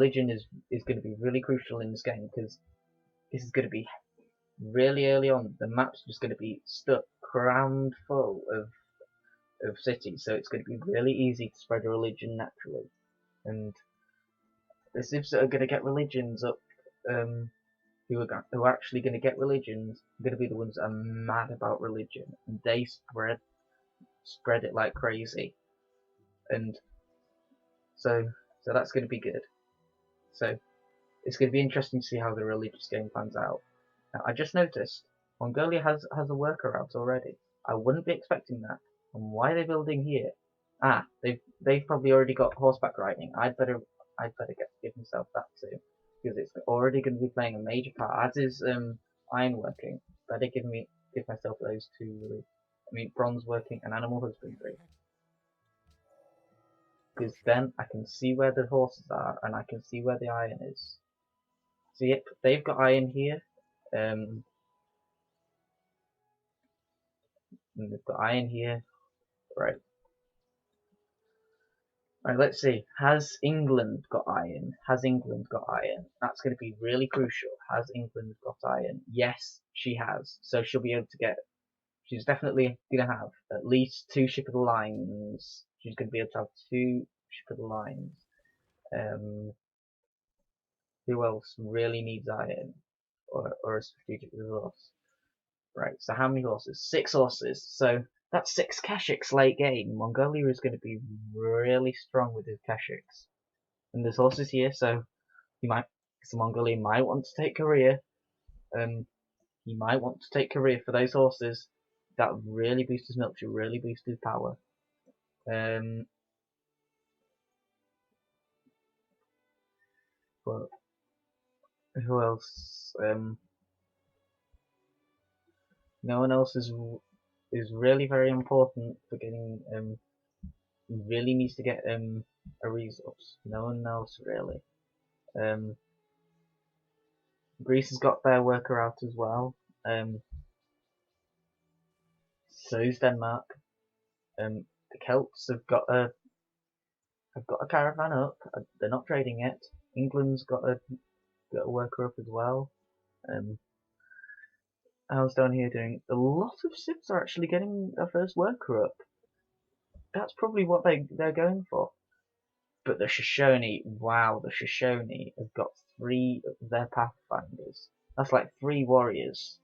religion is going to be really crucial in this game, because this is going to be really early on. The map's just going to be stuck crammed full of cities, so it's going to be really easy to spread a religion naturally. And the civs that are going to get religions up, who are actually going to get religions, are going to be the ones that are mad about religion, and they spread it like crazy. And so that's going to be good. So it's going to be interesting to see how the religious game plans out. Now, I just noticed Mongolia has a worker out already. I wouldn't be expecting that. And why are they building here? They've probably already got horseback riding. I'd better give myself that too, because it's already going to be playing a major part. As is ironworking. Better give myself those two. I mean, bronze working and animal husbandry, because then I can see where the horses are and I can see where the iron is. So yep, they've got iron here. And they've got iron here. Right. Right, let's see. Has England got iron? Has England got iron? That's going to be really crucial. Has England got iron? Yes, she has. So she'll be able to get... She's definitely going to have at least 2 ship of the lines. She's going to be able to have 2 ship of the lines. Who else really needs iron? Or a strategic resource? Right, so how many horses? 6 horses. So that's 6 Keshiks late game. Mongolia is going to be really strong with his Keshiks. And there's horses here, so Mongolia might want to take Korea. He might want to take Korea for those horses. That would really boost his military, really boost his power. But who else? No one else is really very important for getting really needs to get a resource. No one else really. Greece has got their worker out as well. So's Denmark. The Celts have got a caravan up. They're not trading it. England's got a worker up as well. How's down here doing? A lot of civs are actually getting a first worker up. That's probably what they're going for. But the Shoshone, wow, the Shoshone have got 3 of their pathfinders. That's like 3 warriors.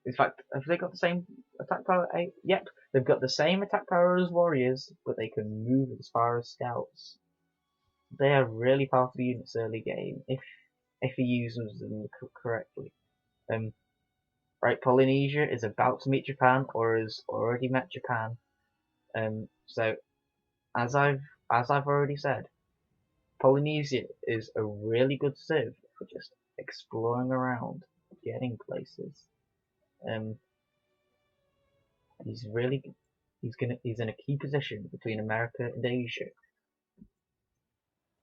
In fact, have they got the same attack power? Yep, they've got the same attack power as warriors, but they can move as far as scouts. They are really powerful units early game if he uses them correctly. Right, Polynesia is about to meet Japan, or has already met Japan. So as I've already said, Polynesia is a really good civ for just exploring around, getting places. He's in a key position between America and Asia,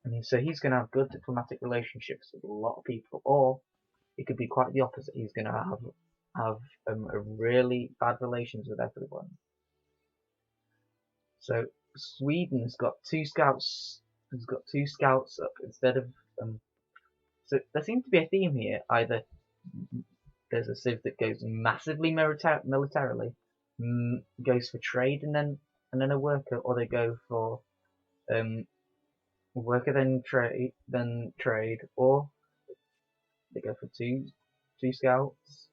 and so he's gonna have good diplomatic relationships with a lot of people, or it could be quite the opposite. He's gonna have a really bad relations with everyone. So Sweden's got 2 scouts. Has got 2 scouts up instead of So there seems to be a theme here. Either there's a civ that goes massively militarily, goes for trade and then a worker, or they go for worker then trade, or they go for two scouts.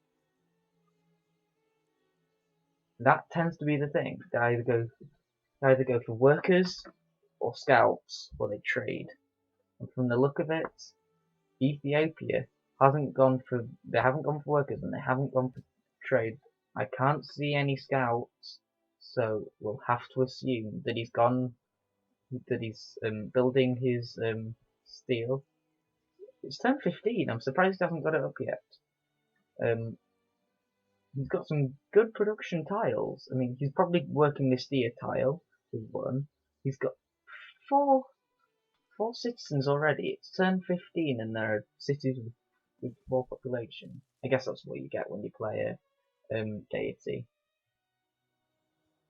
That tends to be the thing. They either go for workers or scouts, or they trade. And from the look of it, Ethiopia they haven't gone for workers and they haven't gone for trade. I can't see any scouts, so we'll have to assume that he's building his steel. It's turn 15. I'm surprised he hasn't got it up yet. He's got some good production tiles. I mean, he's probably working this deer tile with 1. He's got 4 citizens already. It's turn 15 and there are cities with 4 population. I guess that's what you get when you play a deity.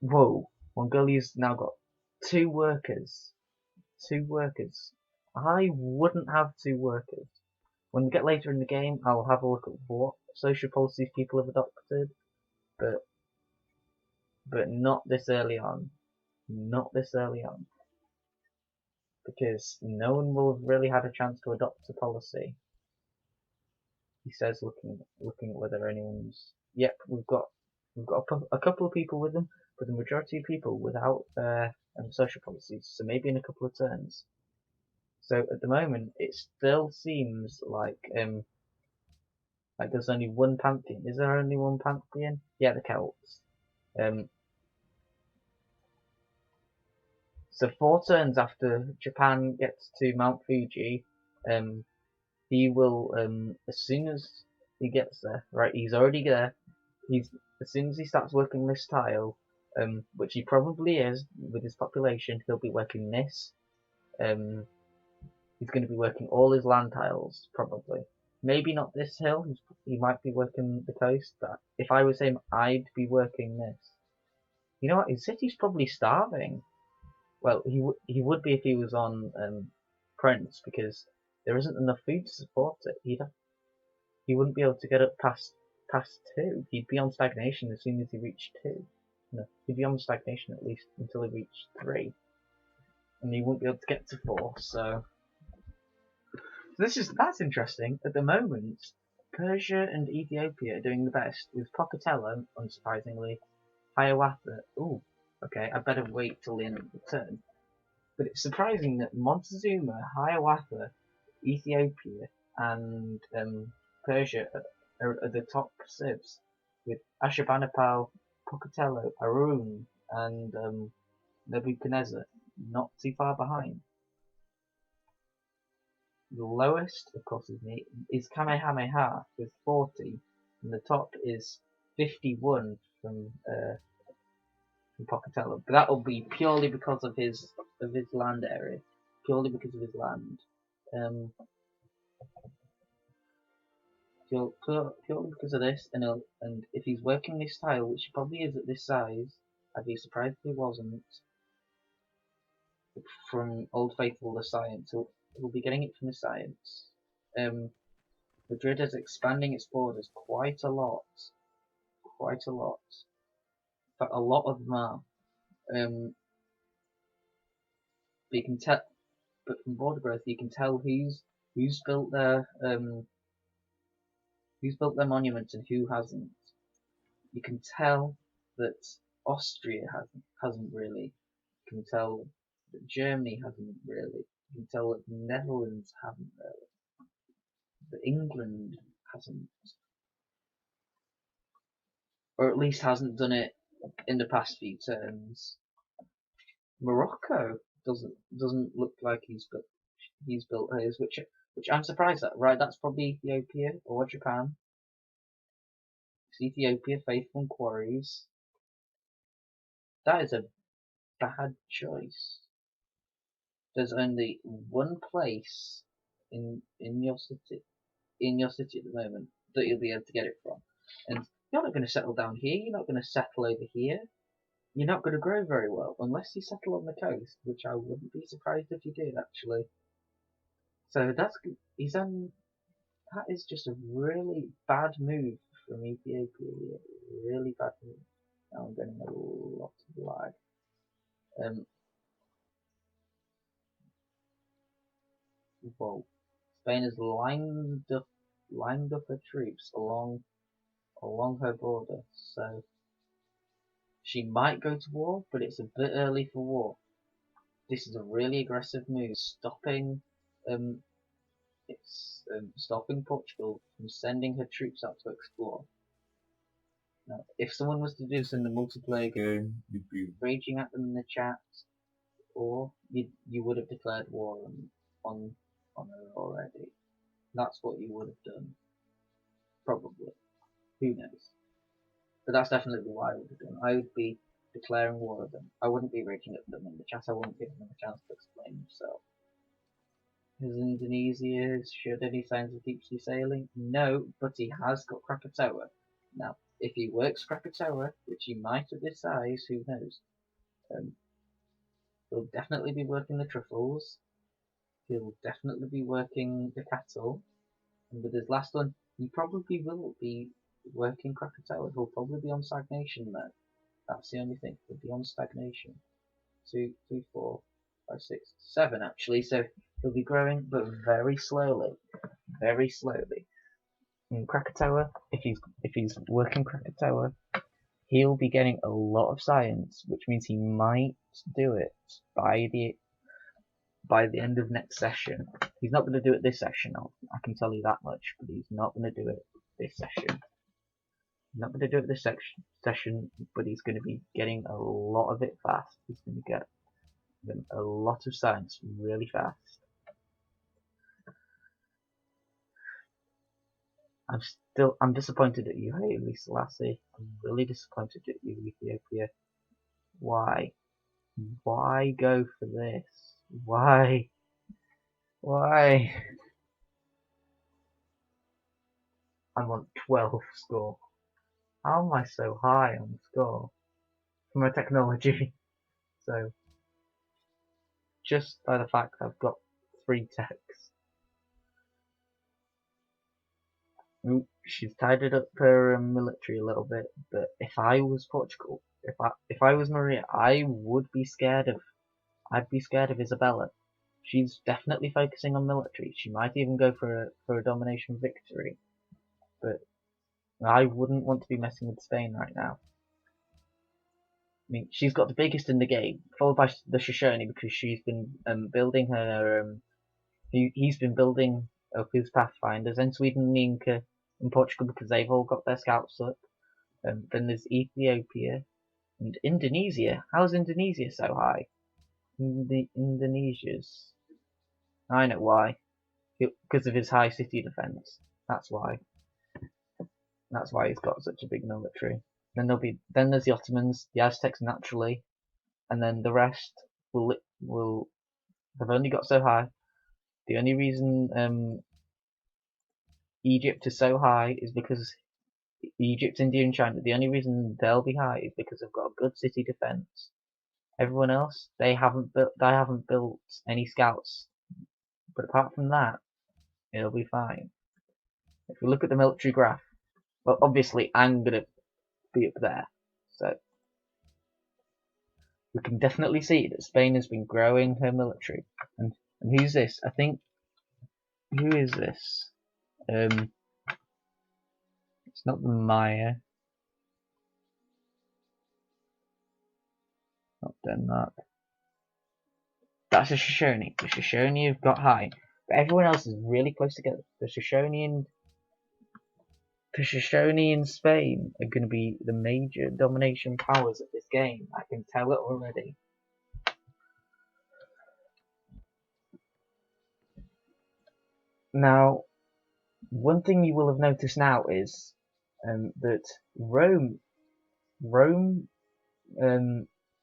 Whoa, Mongolia's now got 2 workers. 2 workers. I wouldn't have 2 workers. When we get later in the game, I'll have a look at what social policies people have adopted, but not this early on. Not this early on. Because no one will have really had a chance to adopt a policy. He says, looking at whether anyone's. Yep, we've got a couple of people with them, but the majority of people without social policies. So maybe in a couple of turns. So at the moment, it still seems like there's only one pantheon. Is there only one pantheon? Yeah, the Celts. So 4 turns after Japan gets to Mount Fuji, he will, as soon as he gets there, right, he's already there, as soon as he starts working this tile, which he probably is, with his population, he'll be working this, he's going to be working all his land tiles, probably. Maybe not this hill, he might be working the coast, but if I was him, I'd be working this. You know what, his city's probably starving. Well, he would be if he was on Prince, because there isn't enough food to support it. He wouldn't be able to get up past 2. He'd be on stagnation as soon as he reached 2. No, he'd be on stagnation at least until he reached 3, and he wouldn't be able to get to 4. So that's interesting. At the moment, Persia and Ethiopia are doing the best, with Pocatello, unsurprisingly, Hiawatha. Ooh, okay, I better wait till the end of the turn. But it's surprising that Montezuma, Hiawatha, Ethiopia, and Persia are the top civs, with Ashurbanipal, Pocatello, Arun, and Nebuchadnezzar not too far behind. The lowest, of course, is Kamehameha with 40, and the top is 51 from Pocatello. But that'll be purely because of his land area, purely because of his land. Purely because of this, and if he's working this tile, which he probably is at this size, I'd be surprised if he wasn't. From Old Faithful the Science, he'll be getting it from the Science. Madrid is expanding its borders quite a lot. In fact, a lot of them are. But you can tell, but from border growth, you can tell who's built their monuments and who hasn't. You can tell that Austria hasn't really. You can tell that Germany hasn't really. You can tell that the Netherlands haven't really. That England hasn't, or at least hasn't done it in the past few turns. Morocco doesn't look like he's built hers, which I'm surprised at. Right, that's probably Ethiopia or Japan. It's Ethiopia, Faithful Quarries. That is a bad choice. There's only one place in your city at the moment that you'll be able to get it from, and you're not going to settle down here. You're not going to settle over here. You're not going to grow very well unless you settle on the coast, which I wouldn't be surprised if you did actually. So that is just a really bad move from Ethiopia here. Really bad move. Now I'm getting a lot of lag. Whoa. Spain has lined up her troops along her border, so she might go to war, but it's a bit early for war. This is a really aggressive move, stopping stopping Portugal from sending her troops out to explore. Now, if someone was to do this in the multiplayer game, you'd be raging at them in the chat, or you would have declared war on her already. That's what you would have done. Probably. Who knows? But that's definitely what I would have done. I would be declaring war on them. I wouldn't be raging at them in the chat. I wouldn't give them a chance to explain themselves. Has Indonesia showed any signs of deep sea sailing? No, but he has got Krakatoa. Now, if he works Krakatoa, which he might at this size, who knows? He'll definitely be working the truffles. he'll definitely be working the cattle, and with his last one, he probably will be working Krakatoa. He'll probably be on stagnation though. That's the only thing. He'll be on stagnation. 2, 3, 4, 5, 6, 7 actually. So he'll be growing, but very slowly, very slowly. In Krakatoa, if he's working Krakatoa, he'll be getting a lot of science, which means he might do it by the end of next session. He's not going to do it this session, I can tell you that much, but he's not going to do it this session. He's not going to do it this session, but he's going to be getting a lot of it fast. He's going to get a lot of science really fast. I'm disappointed at you, Haile Selassie. I'm really disappointed at you, Ethiopia. Why? Why go for this? Why? Why? I want 12 score. How am I so high on the score? For my technology. So, just by the fact I've got 3 techs. Ooh, she's tidied up her military a little bit, but if I was Portugal, if I was Maria, I'd be scared of Isabella. She's definitely focusing on military. She might even go for a domination victory, but I wouldn't want to be messing with Spain right now. I mean, she's got the biggest in the game, followed by the Shoshone because she's been building her. He's been building up his Pathfinders, and Sweden, Inca, and Portugal because they've all got their scouts up. Then there's Ethiopia and Indonesia. How's Indonesia so high? Indonesia's. I know why. Because of his high city defense. That's why. That's why he's got such a big military. Then there's the Ottomans, the Aztecs naturally, and then the rest will have only got so high. The only reason Egypt is so high is because Egypt, India, and China. The only reason they'll be high is because they've got a good city defense. Everyone else, they haven't built any scouts. But apart from that, it'll be fine. If we look at the military graph, well, obviously I'm gonna be up there, so we can definitely see that Spain has been growing her military. And who's this? I think who is this? It's not the Maya, not Denmark. That's a Shoshone. The Shoshone have got high, but everyone else is really close together. The Shoshone and Spain are going to be the major domination powers of this game. I can tell it already. Now, one thing you will have noticed now is that Rome,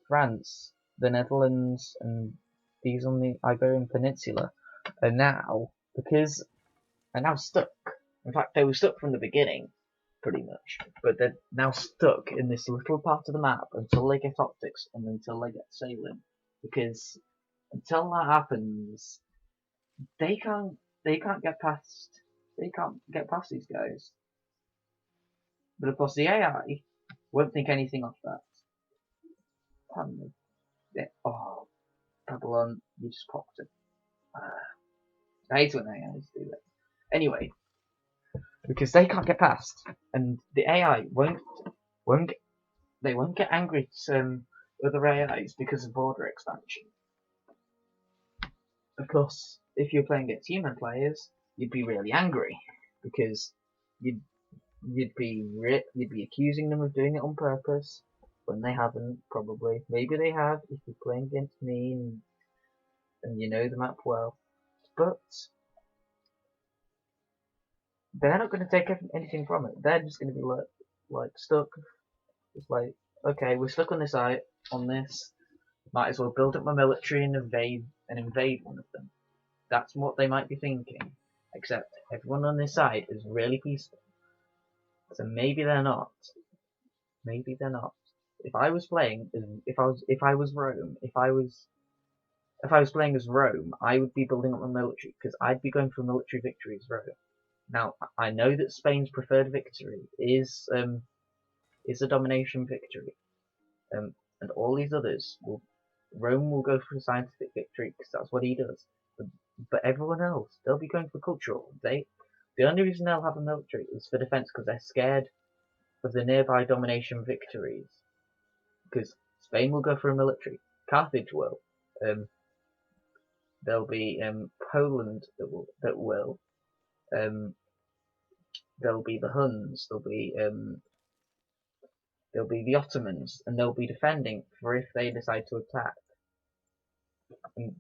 France, the Netherlands, and these on the Iberian Peninsula are now stuck. In fact, they were stuck from the beginning, pretty much, but they're now stuck in this little part of the map until they get optics and until they get sailing. Because until that happens, they can't get past these guys. But of course, the AI won't think anything of that. Oh, Babylon, you just popped it. I hate when AIs do that. Anyway, because they can't get past, and the AI won't get angry at other AIs because of border expansion. Of course, if you're playing against human players, you'd be really angry because you'd be accusing them of doing it on purpose when they haven't. Probably, maybe they have if you're playing against me and you know the map well, but they're not going to take anything from it. They're just going to be like stuck. It's like, okay, we're stuck on this. Might as well build up my military and invade one of them. That's what they might be thinking. Except everyone on this side is really peaceful. So maybe they're not. Maybe they're not. If I was playing, if I was Rome, if I was if I was playing as Rome, I would be building up my military because I'd be going for a military victory as Rome. Now I know that Spain's preferred victory is a domination victory, and all these others will. Rome will go for a scientific victory because that's what he does. But everyone else, they'll be going for cultural. The only reason they'll have a military is for defense because they're scared of the nearby domination victories. Because Spain will go for a military, Carthage will. There'll be Poland that will. There'll be the Huns. There'll be the Ottomans, and they'll be defending for if they decide to attack. And,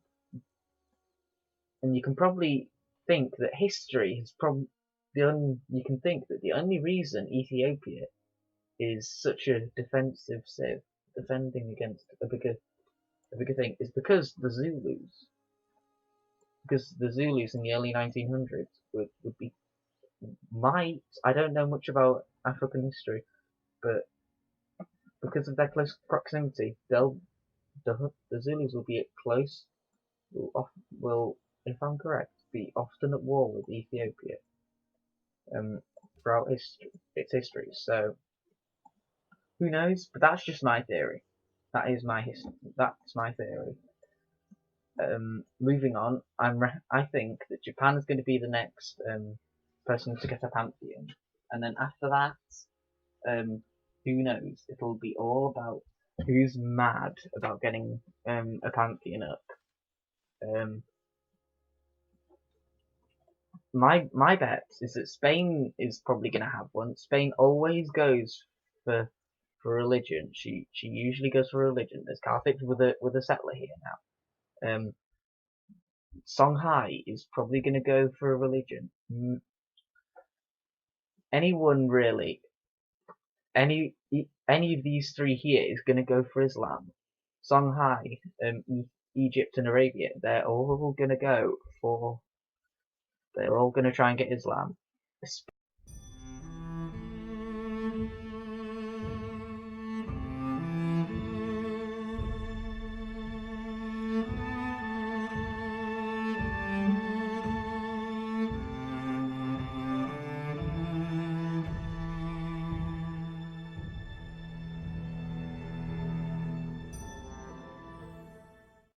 and you can probably think that history has you can think that the only reason Ethiopia is such a defensive civ, defending against a bigger thing, is because the Zulus. Because the Zulus in the early 1900s would be I don't know much about African history, but because of their close proximity, the Zulus will be will, if I'm correct, be often at war with Ethiopia throughout its history. So who knows? But that's just my theory. That's my theory. Moving on, I think that Japan is going to be the next person to get a pantheon, and then after that, who knows? It'll be all about who's mad about getting a pantheon up. My bet is that Spain is probably going to have one. Spain always goes for religion. She usually goes for religion. There's Carthage with a settler here now. Songhai is probably going to go for a religion. Anyone really, any of these three here is going to go for Islam. Songhai, Egypt and Arabia, they're all going to go for. They're all going to try and get Islam.